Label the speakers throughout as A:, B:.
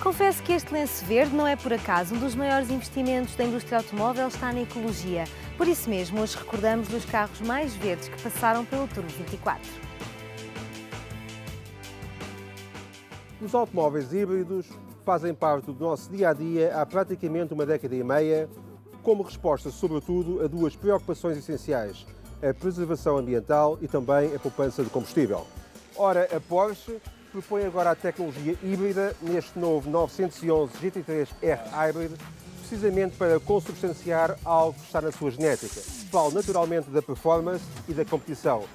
A: Confesso que este lenço verde não é por acaso. Um dos maiores investimentos da indústria automóvel está na ecologia. Por isso mesmo, hoje recordamos dos carros mais verdes que passaram pelo Turbo 24.
B: Os automóveis híbridos fazem parte do nosso dia-a-dia há praticamente uma década e meia, como resposta, sobretudo, a duas preocupações essenciais: a preservação ambiental e também a poupança de combustível. Ora, a Porsche propõe agora a tecnologia híbrida neste novo 911 GT3 R Hybrid, precisamente para consubstanciar algo que está na sua genética. Falo naturalmente da performance e da competição.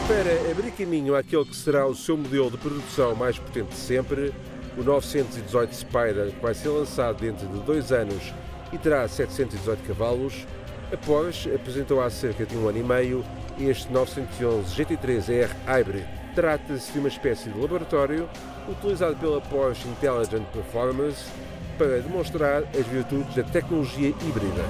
B: Para abrir caminho àquele que será o seu modelo de produção mais potente de sempre, o 918 Spyder, que vai ser lançado dentro de 2 anos e terá 718 cavalos, a Porsche apresentou há cerca de 1 ano e meio este 911 GT3 R Hybrid. Trata-se de uma espécie de laboratório utilizado pela Porsche Intelligent Performance para demonstrar as virtudes da tecnologia híbrida.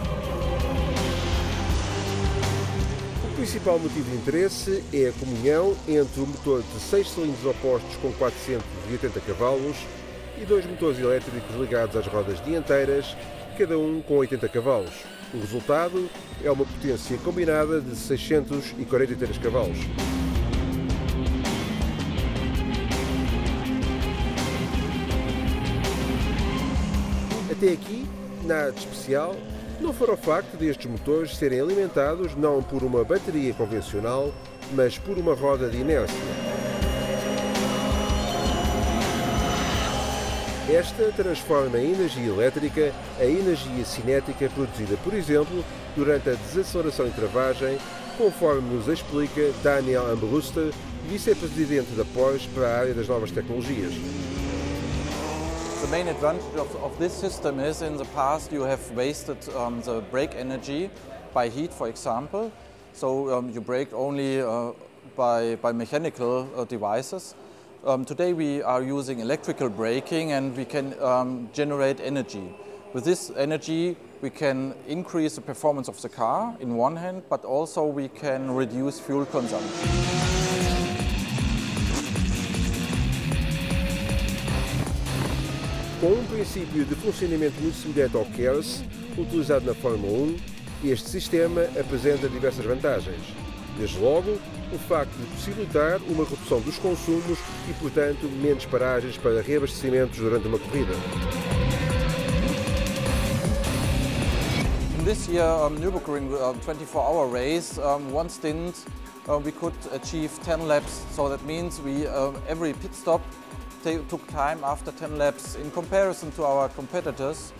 B: O principal motivo de interesse é a comunhão entre o motor de 6 cilindros opostos com 480 cavalos e 2 motores elétricos ligados às rodas dianteiras, cada um com 80 cavalos. O resultado é uma potência combinada de 643 cavalos. Até aqui, nada de especial, não fora o facto destes motores serem alimentados não por uma bateria convencional, mas por uma roda de inércia. Esta transforma a energia elétrica em energia cinética produzida, por exemplo, durante a desaceleração e travagem, conforme nos explica Daniel Armbruster, vice-presidente da Porsche para a área das novas tecnologias.
C: The main advantage of this system is, in the past you have wasted the brake energy by heat, for example. So you brake only by mechanical devices. Today we are using electrical braking and we can generate energy. With this energy we can increase the performance of the car in one hand, but also we can reduce fuel consumption.
B: Com um princípio de funcionamento muito semelhante ao KERS, utilizado na Fórmula 1, este sistema apresenta diversas vantagens. Desde logo, o facto de possibilitar uma redução dos consumos e, portanto, menos paragens para reabastecimentos durante uma corrida.
C: In this year Nürburgring 24-hour race, one stint we could achieve 10 laps, so that means every pit stop took time after 10 laps. In comparison to our competitors,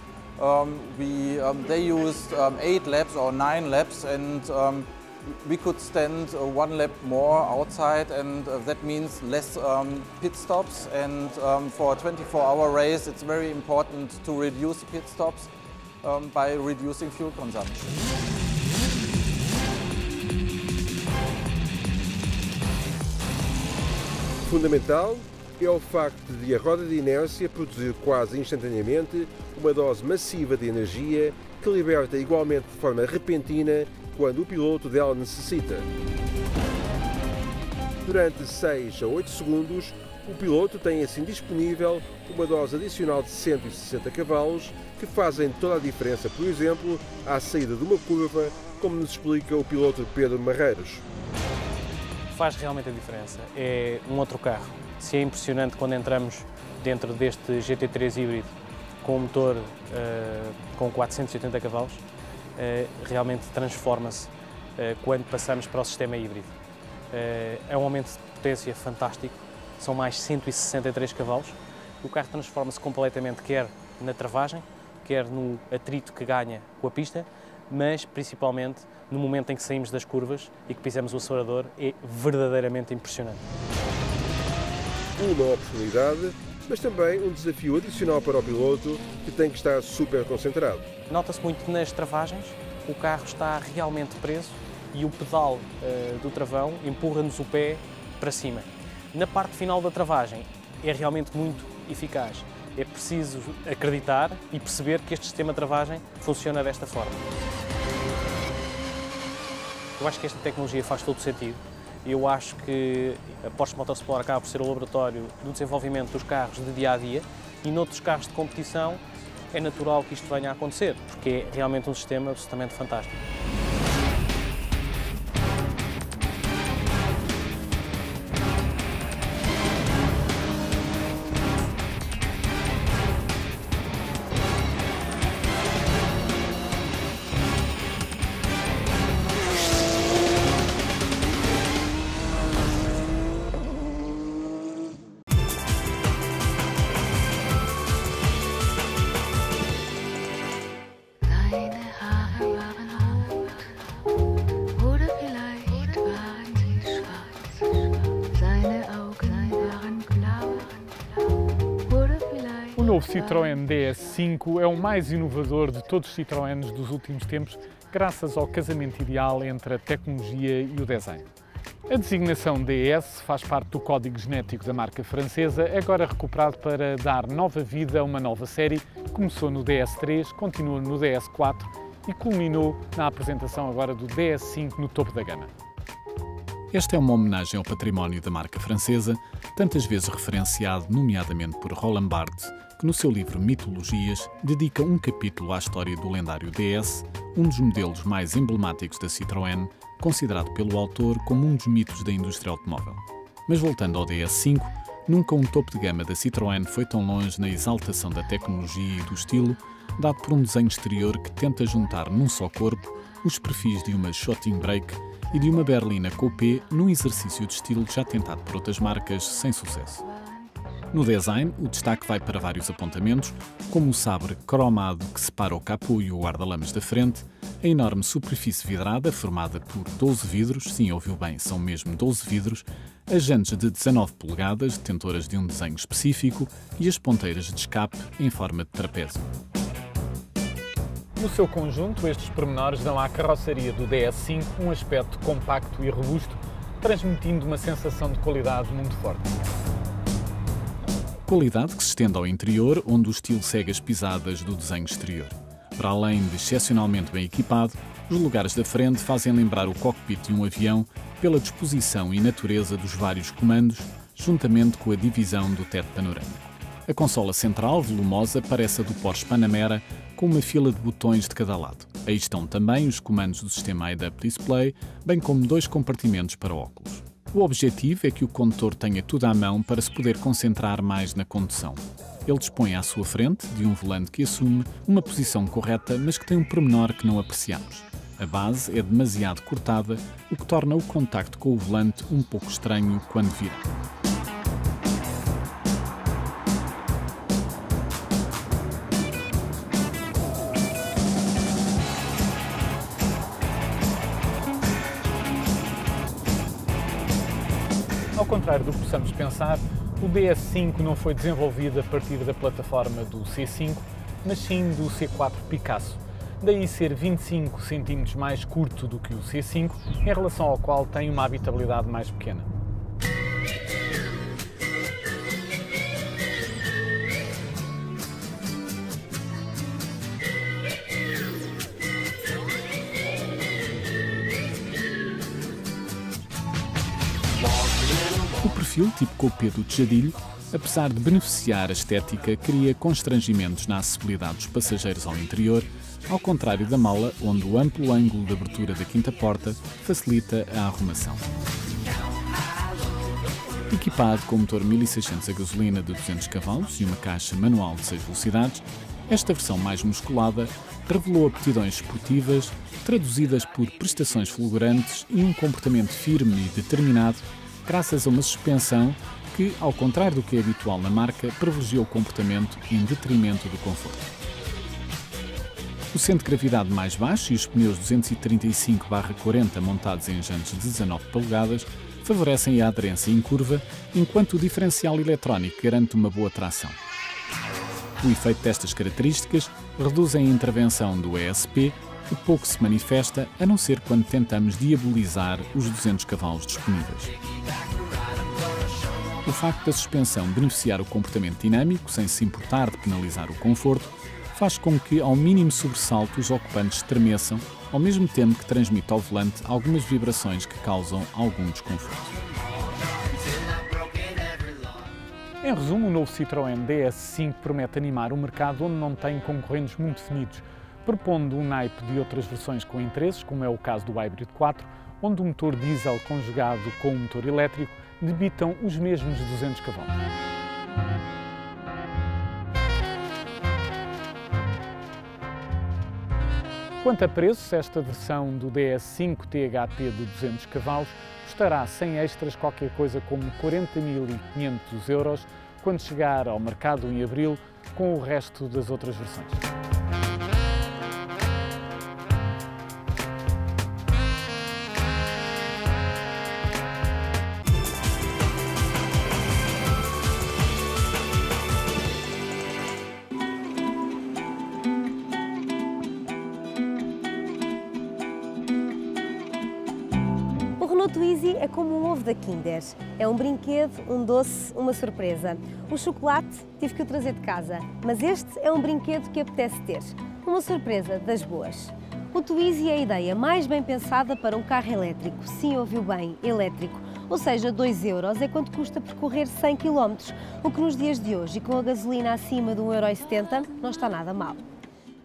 C: they used 8 laps or 9 laps, and we could stand 1 lap more outside, and that means less pit stops. And for a 24-hour race, it's very important to reduce pit stops by reducing fuel consumption.
B: Fundamental é o facto de a roda de inércia produzir quase instantaneamente uma dose massiva de energia que liberta igualmente de forma repentina quando o piloto dela necessita. Durante 6 a 8 segundos, o piloto tem assim disponível uma dose adicional de 160 cavalos que fazem toda a diferença, por exemplo, à saída de uma curva, como nos explica o piloto Pedro Marreiros.
D: Faz realmente a diferença. É um outro carro. Se é impressionante quando entramos dentro deste GT3 híbrido com um motor com 480 cavalos, realmente transforma-se quando passamos para o sistema híbrido. É um aumento de potência fantástico, são mais 163 cavalos. O carro transforma-se completamente, quer na travagem, quer no atrito que ganha com a pista, mas principalmente no momento em que saímos das curvas e que pisamos o acelerador, é verdadeiramente impressionante.
B: Uma oportunidade, mas também um desafio adicional para o piloto, que tem que estar super concentrado.
D: Nota-se muito nas travagens, o carro está realmente preso e o pedal do travão empurra-nos o pé para cima. Na parte final da travagem é realmente muito eficaz. É preciso acreditar e perceber que este sistema de travagem funciona desta forma. Eu acho que esta tecnologia faz todo sentido. Eu acho que a Porsche Motorsport acaba por ser o laboratório do desenvolvimento dos carros de dia-a-dia e noutros carros de competição é natural que isto venha a acontecer, porque é realmente um sistema absolutamente fantástico.
E: O novo Citroën DS5 é o mais inovador de todos os Citroëns dos últimos tempos, graças ao casamento ideal entre a tecnologia e o design. A designação DS faz parte do código genético da marca francesa, agora recuperado para dar nova vida a uma nova série. Começou no DS3, continua no DS4 e culminou na apresentação agora do DS5 no topo da gama.
F: Esta é uma homenagem ao património da marca francesa, tantas vezes referenciado, nomeadamente por Roland Barthes, que no seu livro Mitologias dedica um capítulo à história do lendário DS, um dos modelos mais emblemáticos da Citroën, considerado pelo autor como um dos mitos da indústria automóvel. Mas voltando ao DS5, nunca um topo de gama da Citroën foi tão longe na exaltação da tecnologia e do estilo, dado por um desenho exterior que tenta juntar num só corpo os perfis de uma Shooting Brake e de uma berlina coupé num exercício de estilo já tentado por outras marcas sem sucesso. No design, o destaque vai para vários apontamentos, como o sabre cromado que separa o capô e o guarda-lamas da frente, a enorme superfície vidrada formada por 12 vidros, sim, ouviu bem, são mesmo 12 vidros, as jantes de 19 polegadas, detentoras de um desenho específico, e as ponteiras de escape em forma de trapézio.
E: No seu conjunto, estes pormenores dão à carroceria do DS5 um aspecto compacto e robusto, transmitindo uma sensação de qualidade muito forte.
F: Qualidade que se estende ao interior, onde o estilo segue as pisadas do desenho exterior. Para além de excepcionalmente bem equipado, os lugares da frente fazem lembrar o cockpit de um avião pela disposição e natureza dos vários comandos, juntamente com a divisão do teto panorâmico. A consola central, volumosa, parece a do Porsche Panamera, com uma fila de botões de cada lado. Aí estão também os comandos do sistema Head-Up Display, bem como 2 compartimentos para óculos. O objetivo é que o condutor tenha tudo à mão para se poder concentrar mais na condução. Ele dispõe à sua frente de um volante que assume uma posição correta, mas que tem um pormenor que não apreciamos. A base é demasiado cortada, o que torna o contacto com o volante um pouco estranho quando vira.
E: Ao contrário do que possamos pensar, o DS5 não foi desenvolvido a partir da plataforma do C5, mas sim do C4 Picasso. Daí ser 25 cm mais curto do que o C5, em relação ao qual tem uma habitabilidade mais pequena.
F: O perfil tipo coupé do Tejadilho, apesar de beneficiar a estética, cria constrangimentos na acessibilidade dos passageiros ao interior, ao contrário da mala, onde o amplo ângulo de abertura da quinta porta facilita a arrumação. Equipado com motor 1600 a gasolina de 200 cavalos e uma caixa manual de 6 velocidades, esta versão mais musculada revelou aptidões esportivas, traduzidas por prestações fulgurantes e um comportamento firme e determinado, graças a uma suspensão que, ao contrário do que é habitual na marca, privilegiou o comportamento em detrimento do conforto. O centro de gravidade mais baixo e os pneus 235/40 montados em jantes de 19 polegadas favorecem a aderência em curva, enquanto o diferencial eletrónico garante uma boa tração. O efeito destas características reduz a intervenção do ESP, que pouco se manifesta, a não ser quando tentamos diabolizar os 200 cavalos disponíveis. o facto da suspensão beneficiar o comportamento dinâmico, sem se importar de penalizar o conforto, faz com que, ao mínimo sobressalto, os ocupantes estremeçam, ao mesmo tempo que transmite ao volante algumas vibrações que causam algum desconforto.
E: Em resumo, o novo Citroën DS5 promete animar um mercado onde não tem concorrentes muito definidos, propondo um naipe de outras versões com interesses, como é o caso do Hybrid 4, onde o motor diesel conjugado com o motor elétrico debitam os mesmos 200 cavalos. Quanto a preços, esta versão do DS5 THP de 200 cavalos custará sem extras qualquer coisa como 40.500 €, quando chegar ao mercado em abril com o resto das outras versões.
A: O Renault Twizy é como um ovo da Kinder. É um brinquedo, um doce, uma surpresa. O chocolate tive que o trazer de casa, mas este é um brinquedo que apetece ter. Uma surpresa das boas. O Twizy é a ideia mais bem pensada para um carro elétrico. Sim, ouviu bem, elétrico. Ou seja, 2 € é quanto custa percorrer 100 km, o que nos dias de hoje e com a gasolina acima de 1,70 € não está nada mal.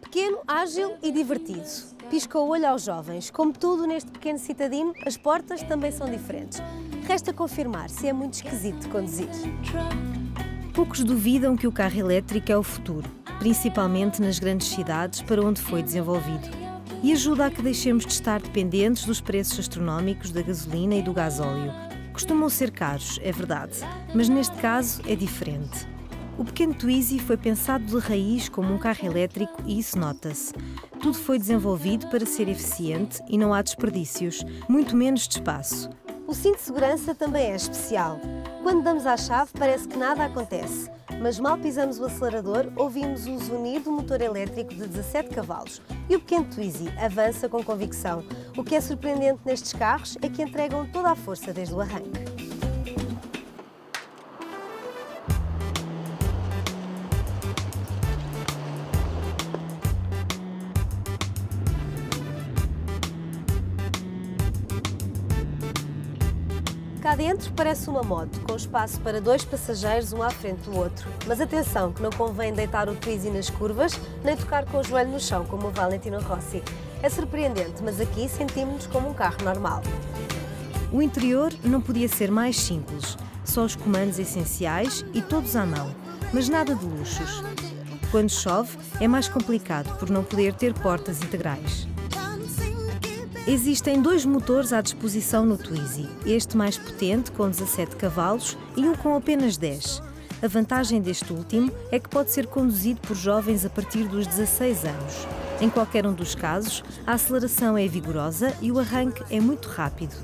A: Pequeno, ágil e divertido. Pisca o olho aos jovens. Como tudo neste pequeno citadino, as portas também são diferentes. Resta confirmar se é muito esquisito de conduzir. Poucos duvidam que o carro elétrico é o futuro, principalmente nas grandes cidades para onde foi desenvolvido. E ajuda a que deixemos de estar dependentes dos preços astronómicos da gasolina e do gasóleo. Costumam ser caros, é verdade, mas neste caso é diferente. O pequeno Twizy foi pensado de raiz como um carro elétrico e isso nota-se. Tudo foi desenvolvido para ser eficiente e não há desperdícios, muito menos de espaço. O cinto de segurança também é especial. Quando damos à chave parece que nada acontece, mas mal pisamos o acelerador ouvimos o zunir do motor elétrico de 17 cavalos e o pequeno Twizy avança com convicção. O que é surpreendente nestes carros é que entregam toda a força desde o arranque. Cá dentro parece uma moto, com espaço para 2 passageiros, um à frente do outro. Mas atenção, que não convém deitar o Twizy nas curvas, nem tocar com o joelho no chão, como o Valentino Rossi. É surpreendente, mas aqui sentimos-nos como um carro normal. O interior não podia ser mais simples. Só os comandos essenciais e todos à mão, mas nada de luxos. Quando chove, é mais complicado por não poder ter portas integrais. Existem 2 motores à disposição no Twizy, este mais potente com 17 cavalos e um com apenas 10. A vantagem deste último é que pode ser conduzido por jovens a partir dos 16 anos. Em qualquer um dos casos, a aceleração é vigorosa e o arranque é muito rápido.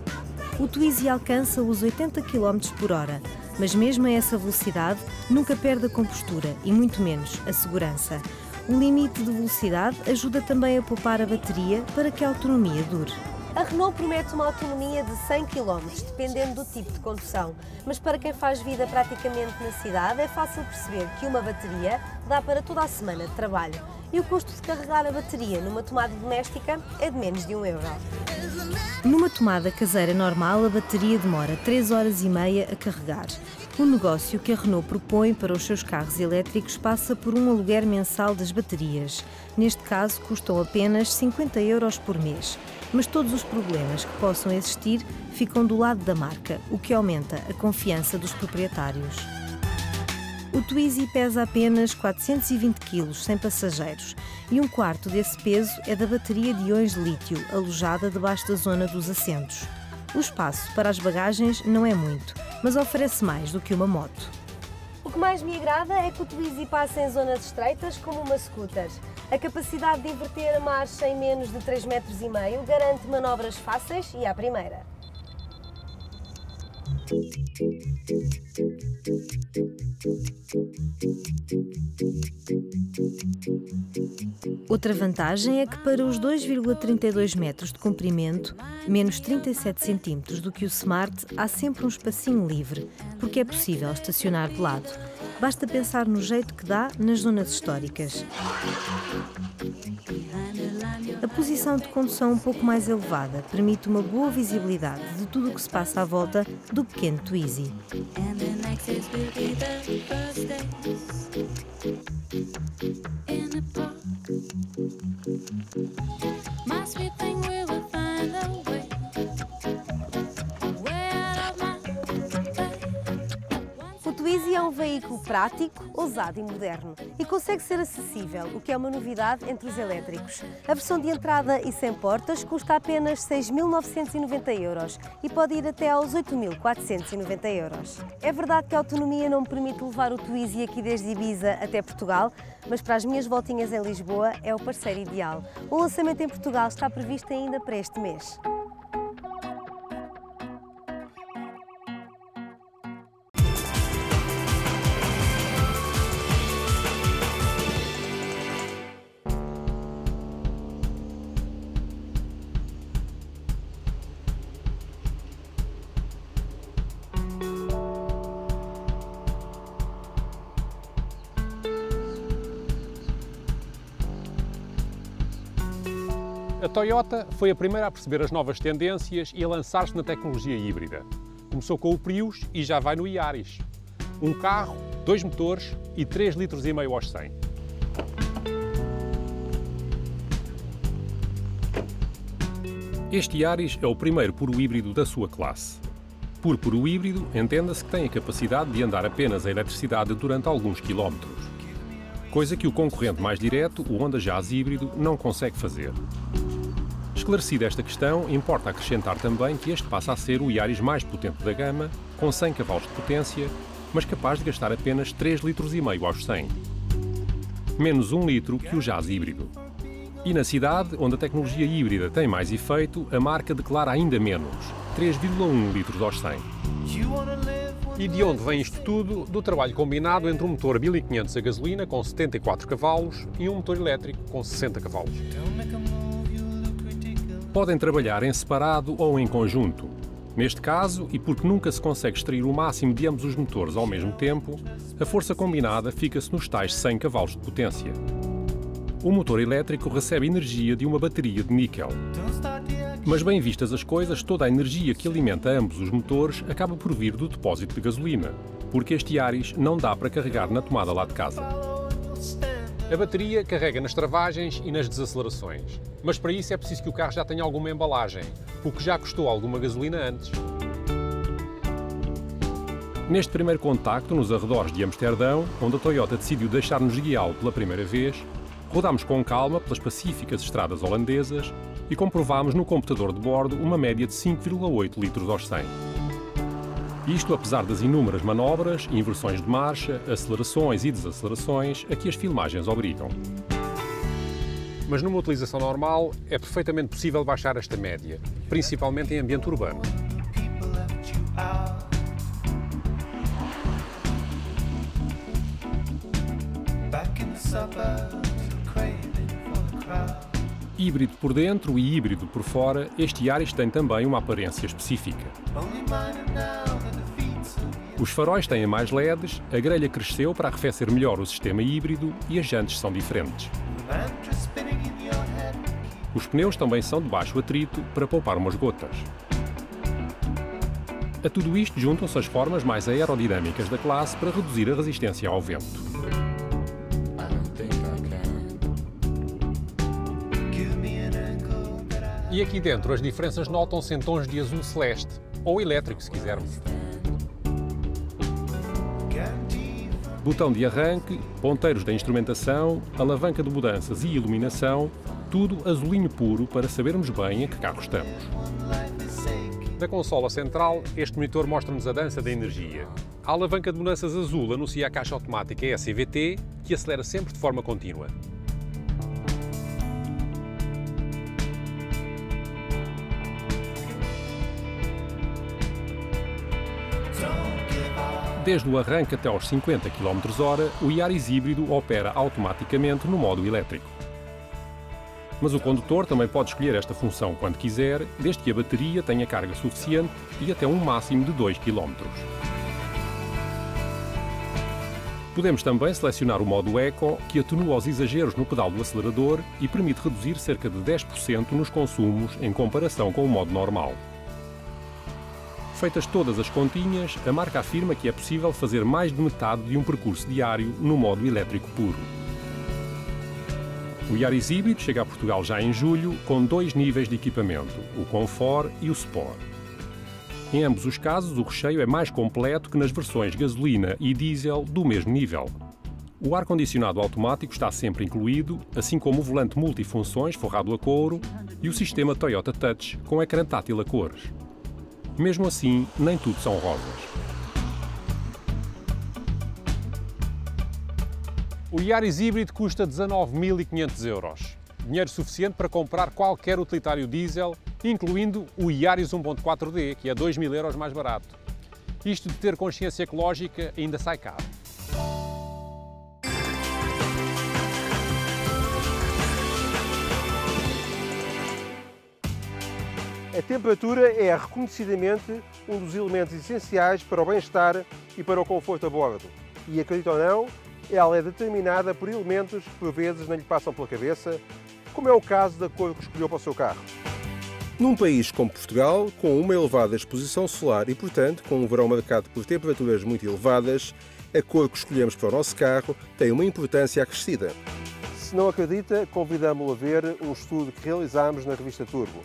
A: O Twizy alcança os 80 km por hora, mas mesmo a essa velocidade nunca perde a compostura e muito menos a segurança. O limite de velocidade ajuda também a poupar a bateria para que a autonomia dure. A Renault promete uma autonomia de 100 km, dependendo do tipo de condução. Mas para quem faz vida praticamente na cidade, é fácil perceber que uma bateria dá para toda a semana de trabalho. E o custo de carregar a bateria numa tomada doméstica é de menos de 1 €. Numa tomada caseira normal, a bateria demora 3 horas e meia a carregar. O negócio que a Renault propõe para os seus carros elétricos passa por um aluguer mensal das baterias. Neste caso, custam apenas 50 € por mês. Mas todos os problemas que possam existir ficam do lado da marca, o que aumenta a confiança dos proprietários. O Twizy pesa apenas 420 kg sem passageiros e 1/4 desse peso é da bateria de íons de lítio, alojada debaixo da zona dos assentos. O espaço para as bagagens não é muito, mas oferece mais do que uma moto. O que mais me agrada é que o Twizy passa em zonas estreitas como uma scooter. A capacidade de inverter a marcha em menos de 3,5 m garante manobras fáceis e à primeira. Outra vantagem é que para os 2,32 metros de comprimento, menos 37 centímetros do que o Smart, há sempre um espacinho livre, porque é possível estacionar de lado. Basta pensar no jeito que dá nas zonas históricas. A posição de condução um pouco mais elevada permite uma boa visibilidade de tudo o que se passa à volta do pequeno Twizy.
G: O Twizy é um veículo prático, ousado e moderno e consegue ser acessível, o que é uma novidade entre os elétricos. A versão de entrada e sem portas custa apenas 6.990 € e pode ir até aos 8.490 €. É verdade que a autonomia não me permite levar o Twizy aqui desde Ibiza até Portugal, mas para as minhas voltinhas em Lisboa é o parceiro ideal. O lançamento em Portugal está previsto ainda para este mês.
H: A Toyota foi a primeira a perceber as novas tendências e a lançar-se na tecnologia híbrida. Começou com o Prius e já vai no Yaris. Um carro, 2 motores e 3,5 litros aos 100. Este Yaris é o primeiro puro híbrido da sua classe. Por puro híbrido, entenda-se que tem a capacidade de andar apenas a eletricidade durante alguns quilómetros. Coisa que o concorrente mais direto, o Honda Jazz híbrido, não consegue fazer. Esclarecida esta questão, importa acrescentar também que este passa a ser o Yaris mais potente da gama, com 100 cavalos de potência, mas capaz de gastar apenas 3,5 litros aos 100. Menos 1 litro que o Jazz híbrido. E na cidade, onde a tecnologia híbrida tem mais efeito, a marca declara ainda menos, 3,1 litros aos 100. E de onde vem isto tudo? Do trabalho combinado entre um motor 1500 a gasolina com 74 cavalos e um motor elétrico com 60 cavalos. Podem trabalhar em separado ou em conjunto. Neste caso, e porque nunca se consegue extrair o máximo de ambos os motores ao mesmo tempo, a força combinada fica-se nos tais 100 cavalos de potência. O motor elétrico recebe energia de uma bateria de níquel. Mas bem vistas as coisas, toda a energia que alimenta ambos os motores acaba por vir do depósito de gasolina, porque este Yaris não dá para carregar na tomada lá de casa. A bateria carrega nas travagens e nas desacelerações, mas para isso é preciso que o carro já tenha alguma embalagem, o que já custou alguma gasolina antes. Neste primeiro contacto, nos arredores de Amsterdão, onde a Toyota decidiu deixar-nos guiá-lo pela primeira vez, rodámos com calma pelas pacíficas estradas holandesas e comprovámos no computador de bordo uma média de 5,8 litros aos 100. Isto apesar das inúmeras manobras, inversões de marcha, acelerações e desacelerações a que as filmagens obrigam. Mas numa utilização normal é perfeitamente possível baixar esta média, principalmente em ambiente urbano. Híbrido por dentro e híbrido por fora, este Yaris tem também uma aparência específica. Os faróis têm mais LEDs, a grelha cresceu para arrefecer melhor o sistema híbrido e as jantes são diferentes. Os pneus também são de baixo atrito para poupar umas gotas. A tudo isto juntam-se as formas mais aerodinâmicas da classe para reduzir a resistência ao vento. E aqui dentro as diferenças notam-se em tons de azul celeste, ou elétrico se quisermos. Botão de arranque, ponteiros da instrumentação, alavanca de mudanças e iluminação, tudo azulinho puro para sabermos bem em que carro estamos. Da consola central, este monitor mostra-nos a dança da energia. A alavanca de mudanças azul anuncia a caixa automática ECVT, que acelera sempre de forma contínua. desde o arranque até aos 50 km/h, o Yaris híbrido opera automaticamente no modo elétrico. Mas o condutor também pode escolher esta função quando quiser, desde que a bateria tenha carga suficiente e até um máximo de 2 km. Podemos também selecionar o modo Eco, que atenua os exageros no pedal do acelerador e permite reduzir cerca de 10% nos consumos em comparação com o modo normal. Feitas todas as continhas, a marca afirma que é possível fazer mais de metade de um percurso diário no modo elétrico puro. O Yaris híbrido chega a Portugal já em julho, com 2 níveis de equipamento, o Comfort e o Sport. Em ambos os casos, o recheio é mais completo que nas versões gasolina e diesel do mesmo nível. O ar-condicionado automático está sempre incluído, assim como o volante multifunções forrado a couro e o sistema Toyota Touch com ecrã tátil a cores. Mesmo assim, nem tudo são rosas.
I: O Yaris híbrido custa 19.500 €. Dinheiro suficiente para comprar qualquer utilitário diesel, incluindo o Yaris 1.4D, que é 2.000 € mais barato. Isto de ter consciência ecológica ainda sai caro.
B: A temperatura é reconhecidamente um dos elementos essenciais para o bem-estar e para o conforto a bordo. E, acredita ou não, ela é determinada por elementos que por vezes não lhe passam pela cabeça, como é o caso da cor que escolheu para o seu carro. Num país como Portugal, com uma elevada exposição solar e, portanto, com um verão marcado por temperaturas muito elevadas, a cor que escolhemos para o nosso carro tem uma importância acrescida. Se não acredita, convidamo-lo a ver um estudo que realizámos na revista Turbo.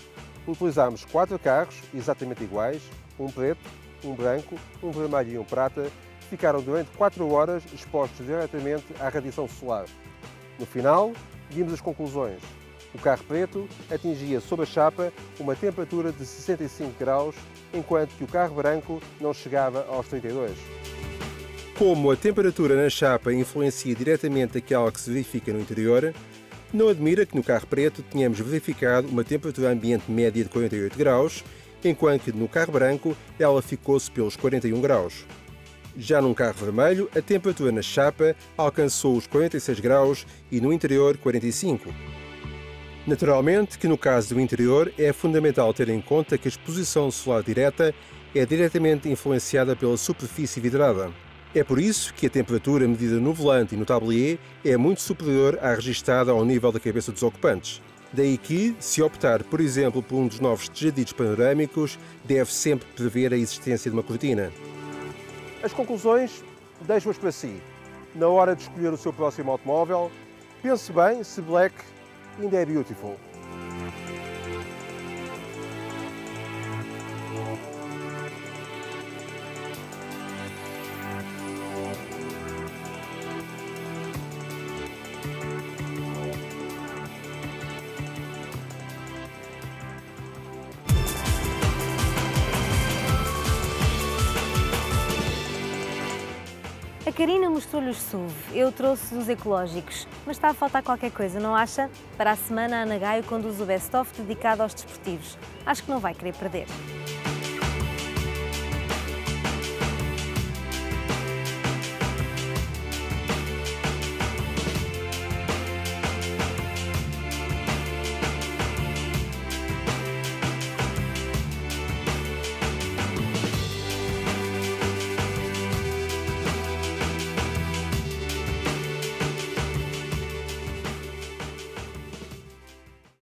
B: Utilizámos 4 carros exatamente iguais, um preto, um branco, um vermelho e um prata, que ficaram durante 4 horas expostos diretamente à radiação solar. No final, vimos as conclusões. O carro preto atingia sob a chapa uma temperatura de 65 graus, enquanto que o carro branco não chegava aos 32. Como a temperatura na chapa influencia diretamente aquela que se verifica no interior, não admira que no carro preto tenhamos verificado uma temperatura ambiente média de 48 graus, enquanto que no carro branco ela ficou-se pelos 41 graus. Já num carro vermelho, a temperatura na chapa alcançou os 46 graus e no interior 45. Naturalmente que no caso do interior é fundamental ter em conta que a exposição solar direta é diretamente influenciada pela superfície vidrada. É por isso que a temperatura medida no volante e no tablier é muito superior à registada ao nível da cabeça dos ocupantes. Daí que, se optar, por exemplo, por um dos novos tejaditos panorâmicos, deve sempre prever a existência de uma cortina. As conclusões deixo-as para si. Na hora de escolher o seu próximo automóvel, pense bem se black ainda é beautiful.
G: A Karina mostrou-lhe os SUV, eu trouxe os ecológicos, mas está a faltar qualquer coisa, não acha? Para a semana, a Ana Gaio conduz o best-of dedicado aos desportivos. Acho que não vai querer perder.